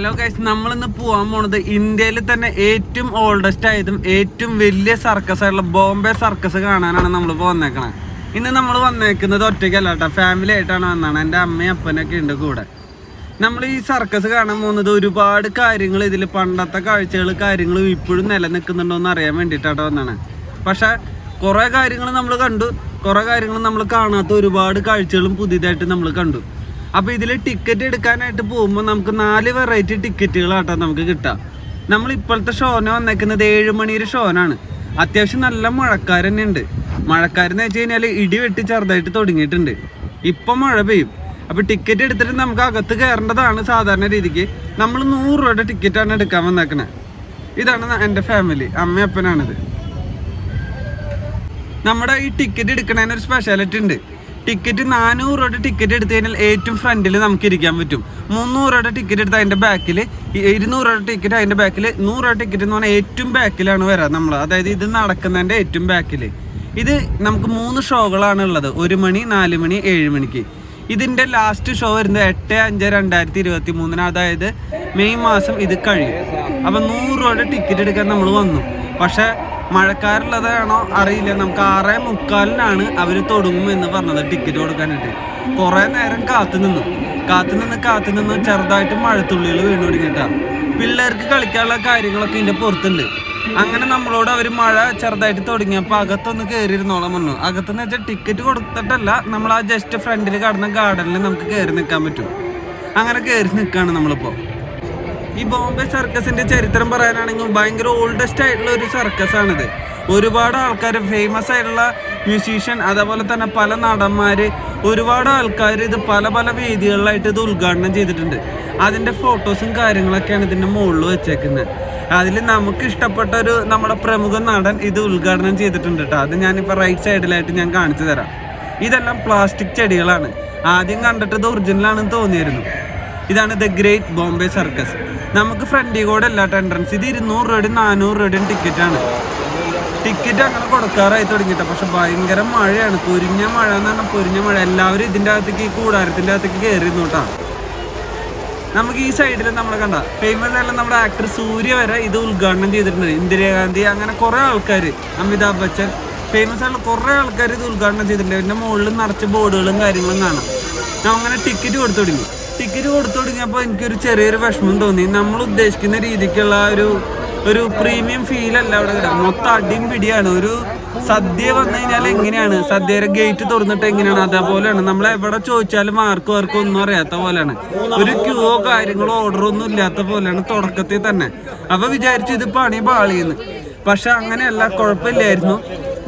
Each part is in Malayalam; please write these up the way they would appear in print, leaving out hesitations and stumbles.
ഹലോ ഗൈസ്, നമ്മളിന്ന് പോകാൻ പോണത് ഇന്ത്യയിൽ തന്നെ ഏറ്റവും ഓൾഡസ്റ്റ് ആയതും ഏറ്റവും വലിയ സർക്കസ് ആയിട്ടുള്ള ബോംബെ സർക്കസ് കാണാനാണ് നമ്മളിപ്പോൾ വന്നേക്കണത്. ഇന്ന് നമ്മൾ വന്നേക്കുന്നത് ഒറ്റയ്ക്കല്ല കേട്ടോ, ഫാമിലി ആയിട്ടാണ് വന്നതാണ്. എൻ്റെ അമ്മയും അപ്പനൊക്കെ ഉണ്ട് കൂടെ. നമ്മൾ ഈ സർക്കസ് കാണാൻ പോകുന്നത് ഒരുപാട് കാര്യങ്ങൾ ഇതിൽ പണ്ടത്തെ കാഴ്ചകൾ കാര്യങ്ങളും ഇപ്പോഴും നിലനിൽക്കുന്നുണ്ടോ എന്ന് അറിയാൻ വേണ്ടിയിട്ടാണ് വന്നതാണ്. പക്ഷേ കുറേ കാര്യങ്ങൾ നമ്മൾ കണ്ടു, കുറേ കാര്യങ്ങൾ നമ്മൾ കാണാത്ത ഒരുപാട് കാഴ്ചകളും പുതിയതായിട്ട് നമ്മൾ കണ്ടു. അപ്പോൾ ഇതിൽ ടിക്കറ്റ് എടുക്കാനായിട്ട് പോകുമ്പോൾ നമുക്ക് 4 വെറൈറ്റി ടിക്കറ്റുകളാട്ടോ നമുക്ക് കിട്ടുക. നമ്മൾ ഇപ്പോഴത്തെ ഷോന് വന്നേക്കുന്നത് 7 മണിയുടെ ഷോനാണ്. അത്യാവശ്യം നല്ല മഴക്കാർ തന്നെ ഉണ്ട്. മഴക്കാരെന്ന് വെച്ച് കഴിഞ്ഞാൽ ഇടി വെട്ടി ചെറുതായിട്ട് തുടങ്ങിയിട്ടുണ്ട്. ഇപ്പം മഴ പെയ്യും. അപ്പോൾ ടിക്കറ്റ് എടുത്തിട്ട് നമുക്ക് അകത്ത് കയറേണ്ടതാണ്. സാധാരണ രീതിക്ക് നമ്മൾ 100 രൂപയുടെ ടിക്കറ്റാണ് എടുക്കാൻ വന്നേക്കണത്. ഇതാണ് എൻ്റെ ഫാമിലി, അമ്മയും അപ്പനാണിത്. നമ്മുടെ ഈ ടിക്കറ്റ് എടുക്കണതിനൊരു സ്പെഷ്യാലിറ്റി ഉണ്ട്. ടിക്കറ്റ് 400 രൂപയുടെ ടിക്കറ്റ് എടുത്തു കഴിഞ്ഞാൽ ഏറ്റവും ഫ്രണ്ടിൽ നമുക്ക് ഇരിക്കാൻ പറ്റും. 300 രൂപയുടെ ടിക്കറ്റ് എടുത്ത് അതിൻ്റെ ബാക്കിൽ, 200 രൂപയുടെ ടിക്കറ്റ് അതിൻ്റെ ബാക്കിൽ, 100 രൂപയുടെ ടിക്കറ്റ് എന്ന് പറഞ്ഞാൽ ഏറ്റവും ബാക്കിലാണ് വരാം നമ്മൾ. അതായത് ഇത് നടക്കുന്നതിൻ്റെ ഏറ്റവും ബാക്കിൽ. ഇത് നമുക്ക് 3 ഷോകളാണ് ഉള്ളത്. 1 മണി, 4 മണി, 7 മണിക്ക്. ഇതിൻ്റെ ലാസ്റ്റ് ഷോ വരുന്നത് 8/5/2023, അതായത് മെയ് മാസം ഇത് കഴിയും. അപ്പം 100 രൂപയുടെ ടിക്കറ്റ് എടുക്കാൻ നമ്മൾ വന്നു. പക്ഷേ മഴക്കാരുള്ളതാണോ അറിയില്ല. നമുക്ക് 6:45 അവർ തുടങ്ങുമെന്ന് പറഞ്ഞത് ടിക്കറ്റ് കൊടുക്കാനായിട്ട്. കുറേ നേരം കാത്തു നിന്ന് ചെറുതായിട്ട് മഴത്തുള്ളികൾ വീണ് തുടങ്ങിയിട്ടാണ്. പിള്ളേർക്ക് കളിക്കാനുള്ള കാര്യങ്ങളൊക്കെ ഇതിൻ്റെ പുറത്തുണ്ട്. അങ്ങനെ നമ്മളോട് അവർ മഴ ചെറുതായിട്ട് തുടങ്ങിയപ്പോൾ അകത്തൊന്ന് കയറിയിരുന്നോളാം പറഞ്ഞു. അകത്തെന്ന് വെച്ചാൽ ടിക്കറ്റ് കൊടുത്തിട്ടല്ല, നമ്മൾ ആ ജസ്റ്റ് ഫ്രണ്ടിൽ കടന്ന ഗാർഡനിൽ നമുക്ക് കയറി നിൽക്കാൻ പറ്റും. അങ്ങനെ കയറി നിൽക്കുകയാണ് നമ്മളിപ്പോൾ. ഈ ബോംബെ സർക്കസിൻ്റെ ചരിത്രം പറയാനാണെങ്കിൽ ഭയങ്കര ഓൾഡസ്റ്റ് ആയിട്ടുള്ള ഒരു സർക്കസാണിത്. ഒരുപാട് ആൾക്കാർ, ഫേമസ് ആയിട്ടുള്ള മ്യൂസീഷ്യൻ, അതേപോലെ തന്നെ പല നടന്മാർ, ഒരുപാട് ആൾക്കാർ ഇത് പല പല വേദികളിലായിട്ട് ഇത് ഉദ്ഘാടനം ചെയ്തിട്ടുണ്ട്. അതിൻ്റെ ഫോട്ടോസും കാര്യങ്ങളൊക്കെയാണ് ഇതിൻ്റെ മുകളിൽ വെച്ചേക്കുന്നത്. അതിൽ നമുക്ക് ഇഷ്ടപ്പെട്ട ഒരു നമ്മുടെ പ്രമുഖ നടൻ ഇത് ഉദ്ഘാടനം ചെയ്തിട്ടുണ്ട് കേട്ടോ. അത് ഞാനിപ്പോൾ റൈറ്റ് സൈഡിലായിട്ട് ഞാൻ കാണിച്ചു തരാം. ഇതെല്ലാം പ്ലാസ്റ്റിക് ചെടികളാണ്. ആദ്യം കണ്ടിട്ട് ഇത് ഒറിജിനലാണെന്ന് തോന്നിയിരുന്നു. ഇതാണ് ദ ഗ്രേറ്റ് ബോംബെ സർക്കസ്. നമുക്ക് ഫ്രണ്ടിൽ കൂടെ അല്ലാത്ത എൻട്രൻസ്. ഇത് 200 രൂപയുടെയും 400 രൂപയുടെയും ടിക്കറ്റാണ്. ടിക്കറ്റ് അങ്ങനെ കൊടുക്കാറായി തുടങ്ങിയിട്ട്. പക്ഷെ ഭയങ്കര മഴയാണ്, പൊരിഞ്ഞ മഴ എന്ന് പറഞ്ഞാൽ പൊരിഞ്ഞ മഴ. എല്ലാവരും ഇതിൻ്റെ അകത്തേക്ക്, ഈ കൂടാരത്തിൻ്റെ അകത്തേക്ക് കയറിയിരുന്നു കേട്ടോ. നമുക്ക് ഈ സൈഡിൽ നമ്മൾ കണ്ട ഫേമസ് ആയിട്ടുള്ള നമ്മുടെ ആക്ടർ സൂര്യ വരെ ഇത് ഉദ്ഘാടനം ചെയ്തിട്ടുണ്ട്. ഇന്ദിരാഗാന്ധി, അങ്ങനെ കുറേ ആൾക്കാർ, അമിതാഭ് ബച്ചൻ, ഫേമസ് ആയിട്ടുള്ള കുറേ ആൾക്കാർ ഇത് ഉദ്ഘാടനം ചെയ്തിട്ടുണ്ട്. ഇതിൻ്റെ മുകളിൽ നിറച്ച് ബോർഡുകളും കാര്യങ്ങളും കാണാം. ഞാൻ അങ്ങനെ ടിക്കറ്റ് കൊടുത്തു തുടങ്ങി. ടിക്കറ്റ് കൊടുത്തു തുടങ്ങിയപ്പോൾ എനിക്കൊരു ചെറിയൊരു വിഷമം തോന്നി. നമ്മൾ ഉദ്ദേശിക്കുന്ന രീതിക്കുള്ള ഒരു പ്രീമിയം ഫീലല്ല അവിടെ കിട്ടുക. മൊത്തം അടിയും പിടിയാണ്. ഒരു സദ്യ വന്നു കഴിഞ്ഞാൽ എങ്ങനെയാണ്, സദ്യയുടെ ഗേറ്റ് തുറന്നിട്ട് എങ്ങനെയാണ്, അതേപോലെയാണ്. നമ്മൾ എവിടെ ചോദിച്ചാലും ആർക്കും ഒന്നും അറിയാത്ത പോലെയാണ്. ഒരു ക്യൂവോ കാര്യങ്ങളോ ഓർഡറൊന്നും ഇല്ലാത്ത പോലെയാണ് തുടക്കത്തിൽ തന്നെ. അപ്പോൾ വിചാരിച്ചു ഇത് പണി പാളിയെന്ന്. പക്ഷെ അങ്ങനെയല്ല, കുഴപ്പമില്ലായിരുന്നു.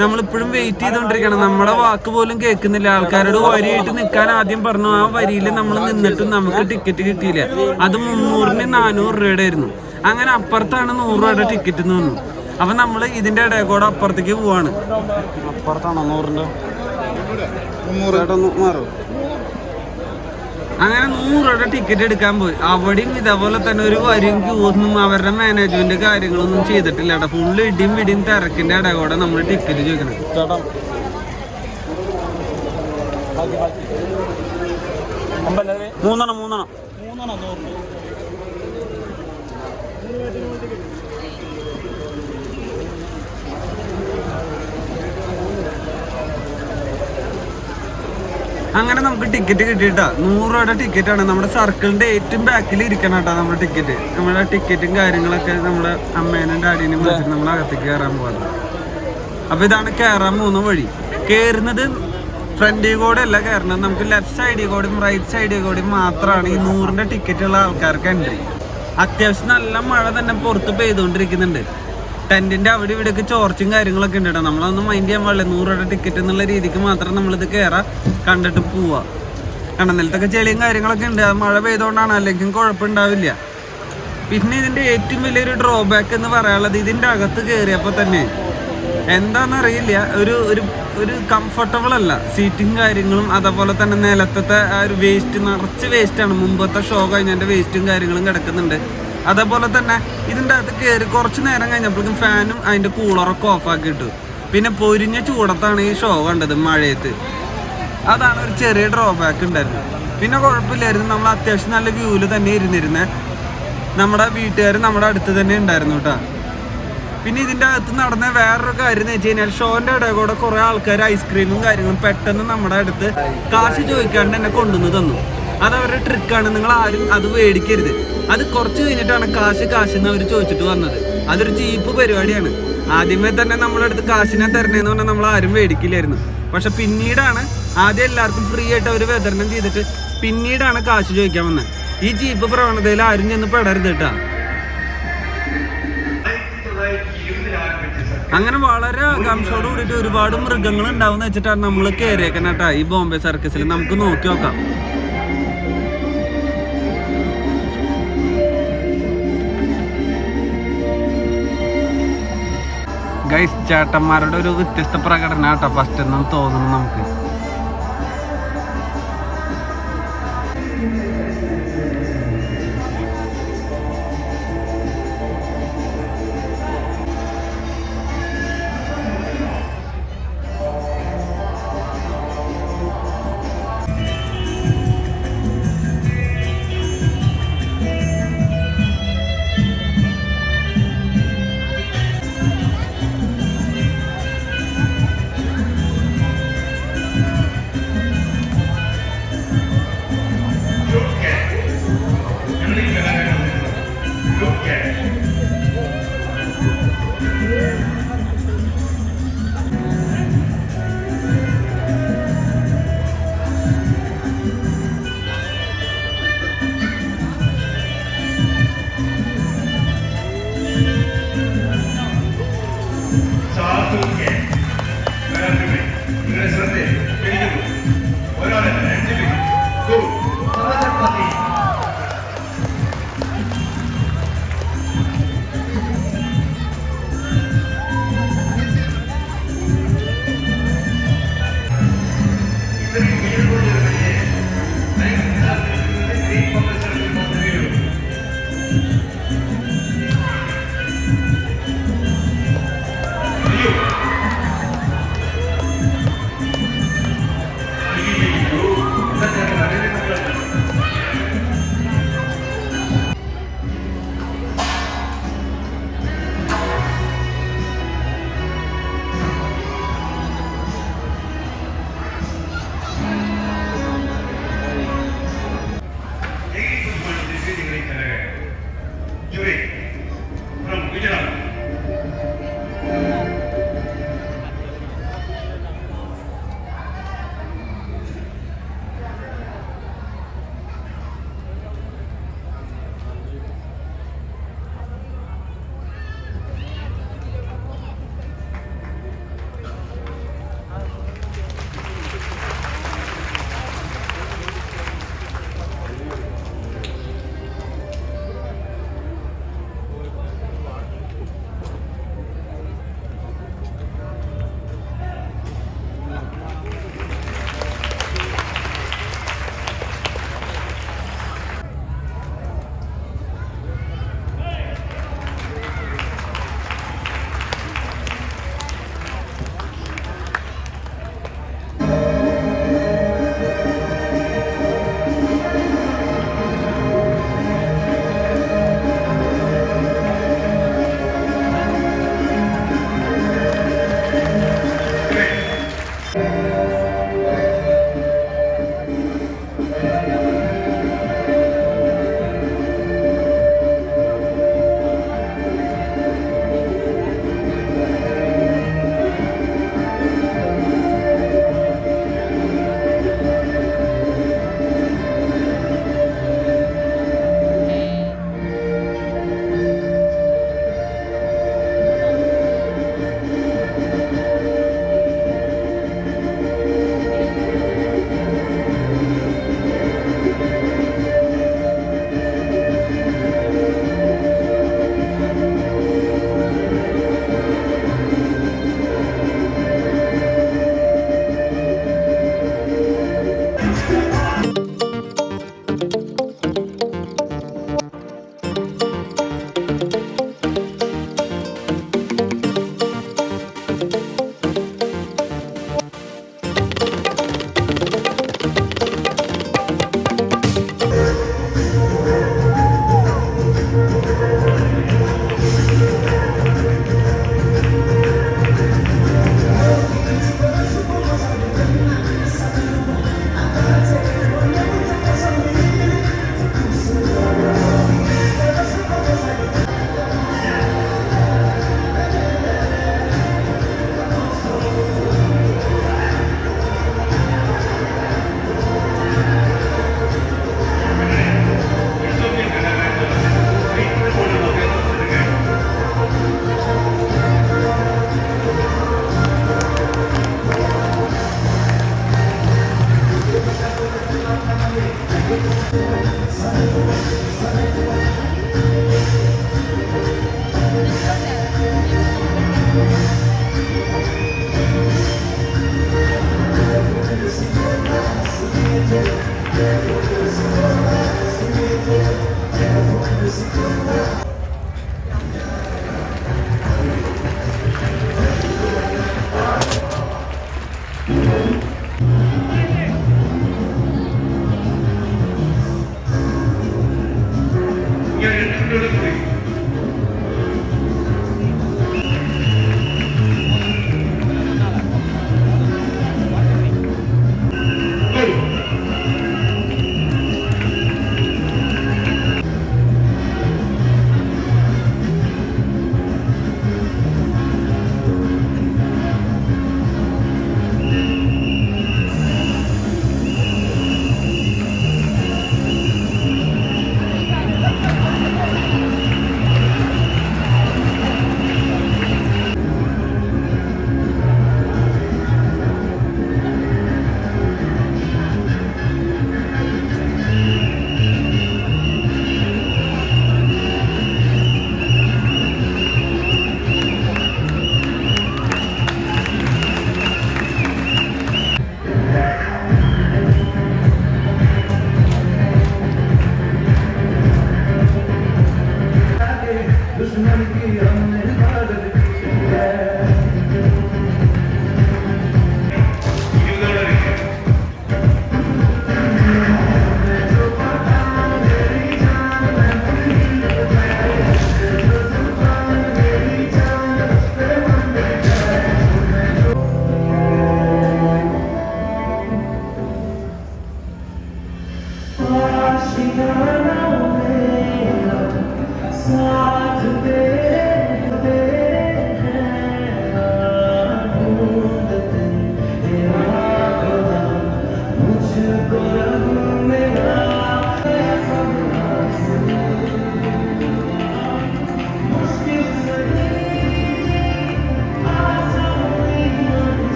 നമ്മളിപ്പോഴും വെയിറ്റ് ചെയ്തുകൊണ്ടിരിക്കണം. നമ്മുടെ വാക്ക് പോലും കേൾക്കുന്നില്ല. ആൾക്കാരോട് വരിയായിട്ട് നിൽക്കാൻ ആദ്യം പറഞ്ഞു. ആ വരിയിൽ നമ്മൾ നിന്നിട്ടും നമുക്ക് ടിക്കറ്റ് കിട്ടിയില്ല. അത് 300-ന് 400 രൂപയുടെ ആയിരുന്നു. അങ്ങനെ അപ്പുറത്താണ് 100 രൂപയുടെ ടിക്കറ്റ് എന്ന് തോന്നുന്നു. അപ്പം നമ്മൾ ഇതിൻ്റെ ഇടയിൽ കൂടെ അപ്പുറത്തേക്ക് പോവാണ്. അപ്പുറത്താണോ 100-ൻ്റെ? മാറും. അങ്ങനെ 100 രൂപയുടെ ടിക്കറ്റ് എടുക്കാൻ പോയി. അവിടെയും ഇതേപോലെ തന്നെ ഒരു വരിയും ക്യൂസൊന്നും അവരുടെ മാനേജ്മെന്റ് കാര്യങ്ങളൊന്നും ചെയ്തിട്ടില്ല കേട്ടോ. ഫുള്ള് ഇടിയും പിടിയും തിരക്കിന്റെ ഇടയിൽ കൂടെ നമ്മൾ ടിക്കറ്റ് ചോദിക്കണം. മൂന്നെണ്ണം അങ്ങനെ നമുക്ക് ടിക്കറ്റ് കിട്ടിയിട്ടാ. 100 രൂപയുടെ ടിക്കറ്റാണ്. നമ്മുടെ സർക്കിളിന്റെ ഏറ്റവും ബാക്കിൽ ഇരിക്കണം കേട്ടോ നമ്മുടെ ടിക്കറ്റ്. നമ്മുടെ ടിക്കറ്റും കാര്യങ്ങളൊക്കെ നമ്മുടെ അമ്മേനും ഡാഡീനും വിളിച്ചിട്ട് നമ്മൾ അകത്തേക്ക് കയറാൻ പോകുന്നത്. അപ്പോൾ ഇതാണ് കയറാൻ പോകുന്ന വഴി. കയറുന്നത് ഫ്രണ്ടിൽ കൂടെ അല്ല കയറുന്നത്, നമുക്ക് ലെഫ്റ്റ് സൈഡിൽ കൂടെയും റൈറ്റ് സൈഡിൽ കൂടെയും മാത്രമാണ് ഈ 100-ന്റെ ടിക്കറ്റുള്ള ആൾക്കാർക്ക് എൻട്രി. അത്യാവശ്യം നല്ല മഴ തന്നെ പുറത്ത് പെയ്തുകൊണ്ടിരിക്കുന്നുണ്ട്. ടെൻറ്റിൻ്റെ അവിടെ ഇവിടെയൊക്കെ ചോർച്ചയും കാര്യങ്ങളൊക്കെ ഉണ്ട് കേട്ടോ. നമ്മളതൊന്നും മൈൻഡ് ചെയ്യാൻ പാടില്ല. 100 രൂപയുടെ ടിക്കറ്റ് എന്നുള്ള രീതിക്ക് മാത്രം നമ്മളിത് കയറാം, കണ്ടിട്ട് പോവാ. കാരണം നിലത്തൊക്കെ ചെളിയും കാര്യങ്ങളൊക്കെ ഉണ്ട്. അത് മഴ പെയ്തുകൊണ്ടാണ്, അല്ലെങ്കിൽ കുഴപ്പമുണ്ടാവില്ല. പിന്നെ ഇതിൻ്റെ ഏറ്റവും വലിയൊരു ഡ്രോബാക്ക് എന്ന് പറയാനുള്ളത്, ഇതിൻ്റെ അകത്ത് കയറിയപ്പോൾ തന്നെ എന്താണെന്നറിയില്ല, ഒരു കംഫർട്ടബിൾ അല്ല സീറ്റിങ് കാര്യങ്ങളും. അതേപോലെ തന്നെ നിലത്തത്തെ ആ ഒരു വേസ്റ്റ്, നിറച്ച് വേസ്റ്റാണ്. മുമ്പത്തെ ഷോ കഴിഞ്ഞതിൻ്റെ വേസ്റ്റും കാര്യങ്ങളും കിടക്കുന്നുണ്ട്. അതേപോലെ തന്നെ ഇതിൻ്റെ അകത്ത് കയറി കുറച്ച് നേരം കഴിഞ്ഞപ്പോഴേക്കും ഫാനും അതിൻ്റെ കൂളറൊക്കെ ഓഫാക്കി ഇട്ടു. പിന്നെ പൊരിഞ്ഞ ചൂടത്താണ് ഈ ഷോ കണ്ടത് മഴയത്ത്. അതാണ് ഒരു ചെറിയ ഡ്രോബാക്ക് ഉണ്ടായിരുന്നത്. പിന്നെ കുഴപ്പമില്ലായിരുന്നു, നമ്മൾ അത്യാവശ്യം നല്ല വ്യൂവിൽ തന്നെ ഇരുന്നിരുന്നത്. നമ്മുടെ വീട്ടുകാർ നമ്മുടെ അടുത്ത് തന്നെ ഉണ്ടായിരുന്നു കേട്ടോ. പിന്നെ ഇതിൻ്റെ അകത്ത് നടന്ന വേറൊരു കാര്യം എന്ന് വെച്ച് കഴിഞ്ഞാൽ ഷോൻ്റെ ഇടയിൽ കൂടെ കുറേ ആൾക്കാർ ഐസ്ക്രീമും കാര്യങ്ങളും പെട്ടെന്ന് നമ്മുടെ അടുത്ത് കാശ് ചോദിക്കാണ്ട് എന്നെ കൊണ്ടുവന്ന് തന്നു. അത് അവരുടെ ട്രിക്കാണ്, നിങ്ങൾ ആരും അത് മേടിക്കരുത്. അത് കുറച്ച് കഴിഞ്ഞിട്ടാണ് കാശ് എന്ന് അവർ ചോദിച്ചിട്ട് വന്നത്. അതൊരു ചീപ്പ് പരിപാടിയാണ്. ആദ്യമേ തന്നെ നമ്മുടെ അടുത്ത് കാശിനെ തരണേന്ന് പറഞ്ഞാൽ നമ്മൾ ആരും മേടിക്കില്ലായിരുന്നു. പക്ഷെ പിന്നീടാണ്, ആദ്യം എല്ലാവർക്കും ഫ്രീ ആയിട്ട് അവർ വിതരണം ചെയ്തിട്ട് പിന്നീടാണ് കാശ് ചോദിക്കാൻ വന്നത്. ഈ ചീപ്പ് പ്രവണതയിൽ ആരും ചെന്ന് പെടരുത് കേട്ടാ. അങ്ങനെ വളരെ ആകാംക്ഷയോട് കൂടിയിട്ട് ഒരുപാട് മൃഗങ്ങൾ ഉണ്ടാവും എന്ന് വെച്ചിട്ടാണ് നമ്മൾ കയറിയേക്കണം കേട്ടാ ഈ ബോംബെ സർക്കസിൽ. നമുക്ക് നോക്കി നോക്കാം. ഗൈസ്, ചേട്ടന്മാരുടെ ഒരു വ്യത്യസ്ത പ്രകടനം കേട്ടോ ഫസ്റ്റ് എന്നും തോന്നുന്നു നമുക്ക്.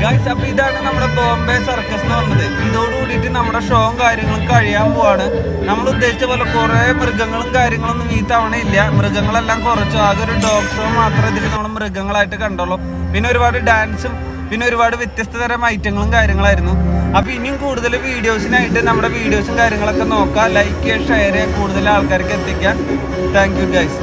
ഗൈസ്, അപ്പൊ ഇതാണ് നമ്മുടെ ബോംബെ സർക്കസ് എന്ന് പറഞ്ഞത്. ഇതോടുകൂടിയിട്ട് നമ്മുടെ ഷോയും കാര്യങ്ങളും കഴിയാൻ പോവാണ്. നമ്മൾ ഉദ്ദേശിച്ച പോലെ കുറെ മൃഗങ്ങളും കാര്യങ്ങളൊന്നും ഈ തവണ ഇല്ല. മൃഗങ്ങളെല്ലാം കുറച്ചു. ആകെ ഒരു ഡോഗ് ഷോ മാത്രമേ ഇതിൽ നമ്മൾ മൃഗങ്ങളായിട്ട് കണ്ടുള്ളൂ. പിന്നെ ഒരുപാട് ഡാൻസും പിന്നെ ഒരുപാട് വ്യത്യസ്ത തരം ഐറ്റങ്ങളും കാര്യങ്ങളായിരുന്നു. അപ്പൊ ഇനിയും കൂടുതൽ വീഡിയോസിനായിട്ട് നമ്മുടെ വീഡിയോസും കാര്യങ്ങളൊക്കെ നോക്കാം. ലൈക്ക് ചെയ്യുക, ഷെയർ ചെയ്യുക, കൂടുതൽ ആൾക്കാർക്ക് എത്തിക്കാൻ. Thank you guys.